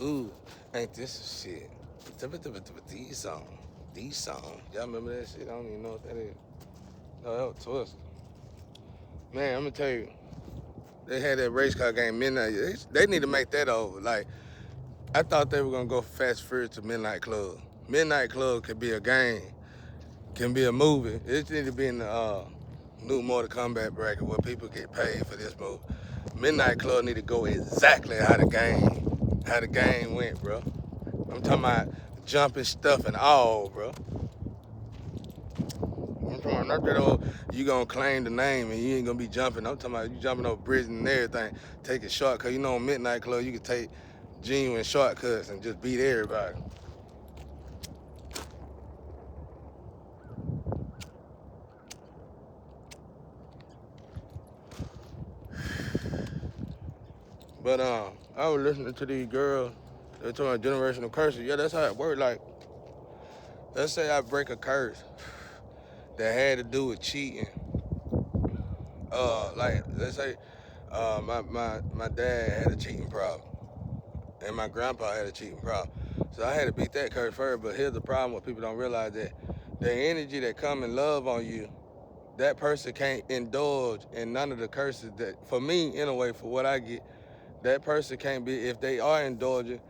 Ooh, ain't this some shit? These songs. These songs. Y'all remember that shit? I don't even know what that is. No, that was Twister. Man, I'm gonna tell you, they had that race car game Midnight. They need to make that over. Like, I thought they were gonna go Fast and Furious to Midnight Club. Midnight Club could be a game, can be a movie. It need to be in the new Mortal Kombat bracket where people get paid for this movie. Midnight Club need to go exactly how the game went, bro. I'm talking about jumping stuff and all, bro. I'm talking about not that old, you gonna claim the name and you ain't gonna be jumping. I'm talking about you jumping over bridges and everything, taking shortcuts. You know, Midnight Club, you can take genuine shortcuts and just beat everybody. But I was listening to these girls. They're talking about generational curses. Yeah, that's how it works. Like, let's say I break a curse that had to do with cheating. Like let's say my dad had a cheating problem, and my grandpa had a cheating problem. So I had to beat that curse first. But here's the problem: what people don't realize that the energy that come and love on you, that person can't indulge in none of the curses that, for me, in a way, for what I get, that person can't be, if they are indulging,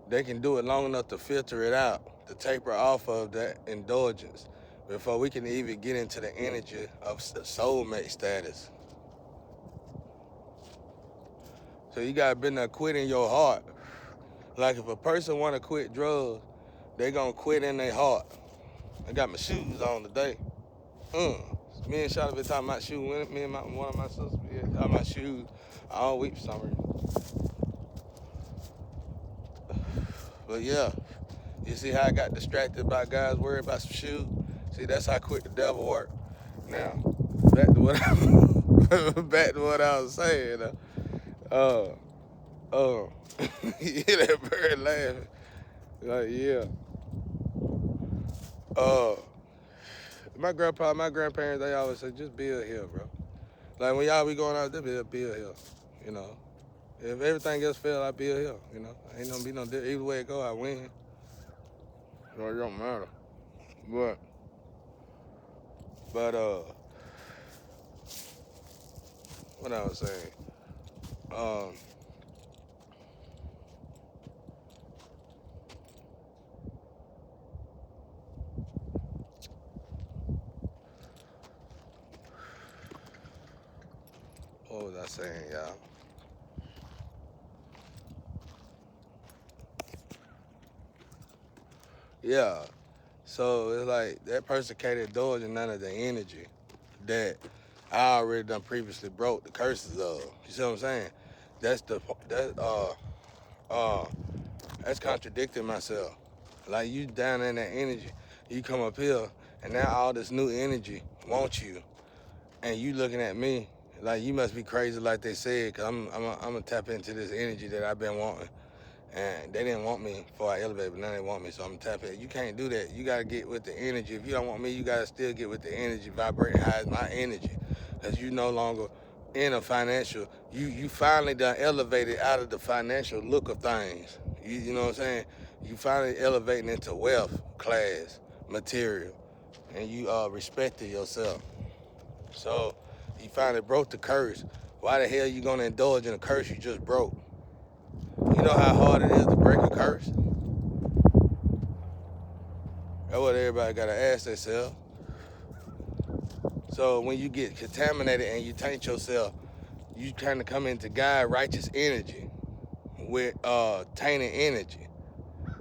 they can do it long enough to filter it out, to taper off of that indulgence before we can even get into the energy of soulmate status. So you gotta been there quit in your heart. Like if a person wanna quit drugs, they gonna quit in their heart. I got my shoes on today. Me and Shotty been talking about shoes. Me and one of my sisters been talking about shoes all week for some reason. But yeah, you see how I got distracted by guys worried about some shoes? See, that's how quick the devil work. Now, back to what back to what I was saying. Uh, uh, you hear that bird laughing? Like, yeah. Uh, my grandpa, my grandparents, they always say, just build here, bro. Like when y'all be going out there, build here. You know, if everything else fail, I build here. You know, ain't gonna be no different. Either way it go, I win. So it don't matter. But, but what I was saying, um, what was I saying, y'all? Yeah. So it's like that person can't indulge in none of the energy that I already done previously broke the curses of. You see what I'm saying? That's the that uh that's contradicting myself. Like you down in that energy, you come up here and now all this new energy wants you, and you looking at me like you must be crazy like they said, cause I'm gonna tap into this energy that I've been wanting. And they didn't want me before I elevated, but now they want me, so I'm tapping. You can't do that. You gotta get with the energy. If you don't want me, you gotta still get with the energy, vibrating high as my energy, because you no longer in a financial. You finally done elevated out of the financial look of things. You know what I'm saying? You finally elevating into wealth class, material, and you respected yourself. So you finally broke the curse. Why the hell you gonna indulge in a curse you just broke? You know how hard it is to break a curse? That's what everybody gotta ask themselves. So when you get contaminated and you taint yourself, you kind of come into God righteous energy with tainted energy.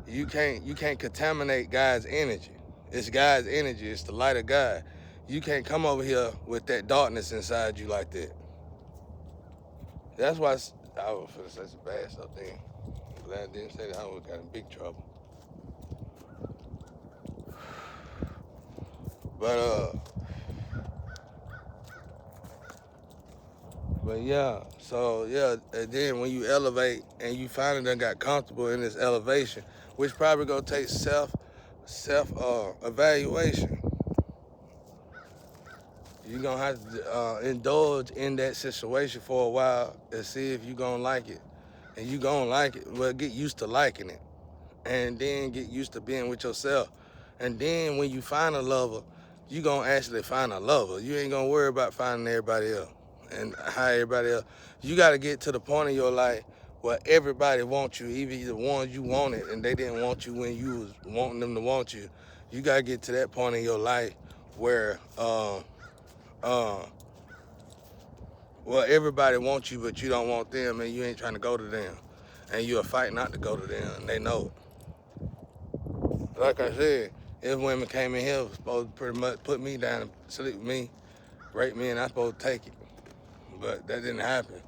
You can't contaminate God's energy. It's God's energy. It's the light of God. You can't come over here with that darkness inside you like that. That's why I was finna say some bad stuff then. Glad I didn't say that. I would got in big trouble. But But yeah, so yeah, and then when you elevate and you finally done got comfortable in this elevation, which probably gonna take self evaluation. You're gonna have to indulge in that situation for a while and see if you're gonna like it. and you gonna like it. Well, get used to liking it, and then get used to being with yourself. And then when you find a lover, you gonna actually find a lover. You ain't gonna worry about finding everybody else and how everybody else. You gotta get to the point in your life where everybody wants you, even the ones you wanted and they didn't want you when you was wanting them to want you. You gotta get to that point in your life where uh, well, everybody wants you, but you don't want them, and you ain't trying to go to them, and you'll fight not to go to them, and they know it. Like I said, if women came in here, was supposed to pretty much put me down and sleep with me, rape me, and I'm supposed to take it. But that didn't happen,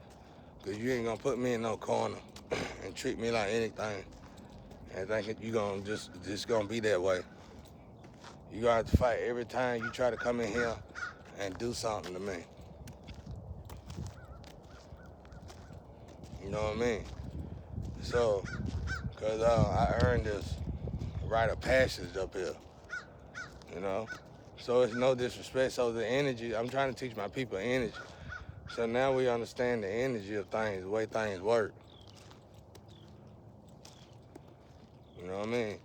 because you ain't gonna put me in no corner and treat me like anything, and think you gonna just gonna be that way. You gonna have to fight every time you try to come in here and do something to me. You know what I mean? So, because I earned this rite of passage up here, you know? So it's no disrespect. So the energy, I'm trying to teach my people energy. So now we understand the energy of things, the way things work. You know what I mean?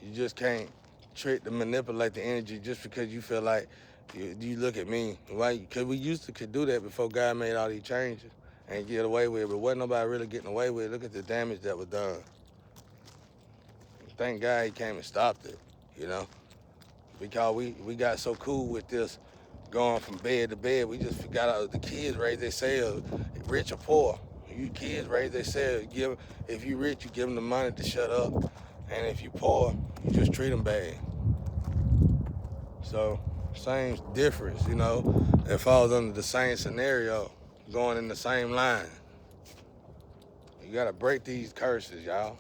You just can't trick to manipulate the energy just because you feel like you look at me. Why? Because we used to could do that before God made all these changes and get away with it, but wasn't nobody really getting away with it. Look at the damage that was done. Thank God he came and stopped it, you know? Because we got so cool with this going from bed to bed, we just forgot the kids raise themselves, rich or poor. You kids raise themselves. If you rich, you give them the money to shut up. And if you poor, you just treat them bad. So, same difference, you know? It falls under the same scenario, going in the same line. You gotta break these curses, y'all.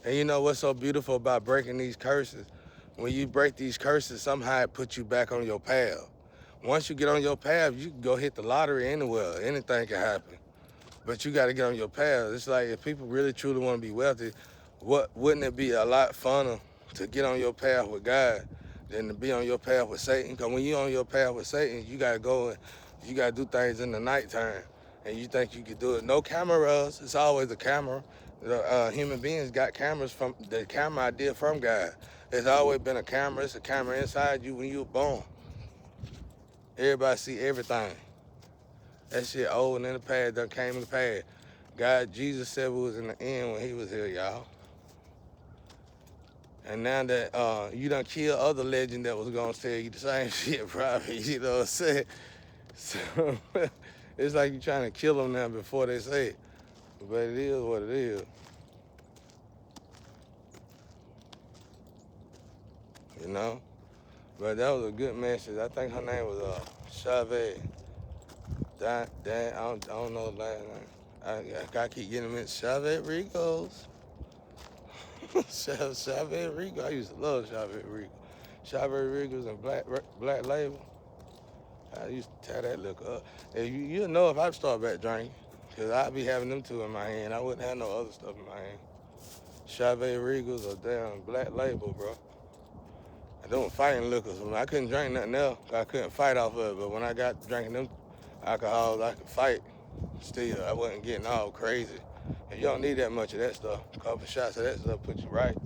And you know what's so beautiful about breaking these curses? When you break these curses, somehow it puts you back on your path. Once you get on your path, you can go hit the lottery anywhere. Anything can happen. But you got to get on your path. It's like if people really truly want to be wealthy, wouldn't it be a lot funner to get on your path with God than to be on your path with Satan? Because when you're on your path with Satan, you got to go and you got to do things in the nighttime. And you think you could do it. No cameras. It's always a camera. Human beings got cameras from the camera idea from God. There's always been a camera. It's a camera inside you when you were born. Everybody see everything. That shit old and in the past done came in the past. God, Jesus said we was in the end when he was here, y'all. And now that you done killed other legend that was gonna tell you the same shit probably, you know what I'm saying? So it's like you trying to kill them now before they say it. But it is what it is. You know? But that was a good message. I think her name was Chavez. I don't know the last name. I keep getting them in Chavez Rigos. Chavez Rigo. I used to love Chavez Rigo. Chavez Rigos and Black Label. I used to tear that liquor up. And you'll know if I start back drinking, because I'd be having them two in my hand. I wouldn't have no other stuff in my hand. Chavez Regals or damn Black Label, bro. I don't fighting liquors. I couldn't drink nothing else. I couldn't fight off of it. But when I got drinking them alcohols, I could fight. Still, I wasn't getting all crazy. And you don't need that much of that stuff. A couple shots of that stuff put you right.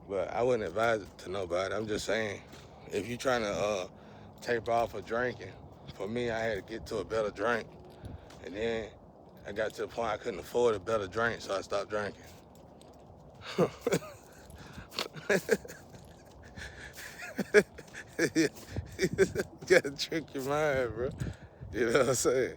But I wouldn't advise it to nobody. I'm just saying, if you're trying to taper off of drinking, for me, I had to get to a better drink. And then I got to the point I couldn't afford a better drink, so I stopped drinking. You gotta trick your mind, bro. You know what I'm saying?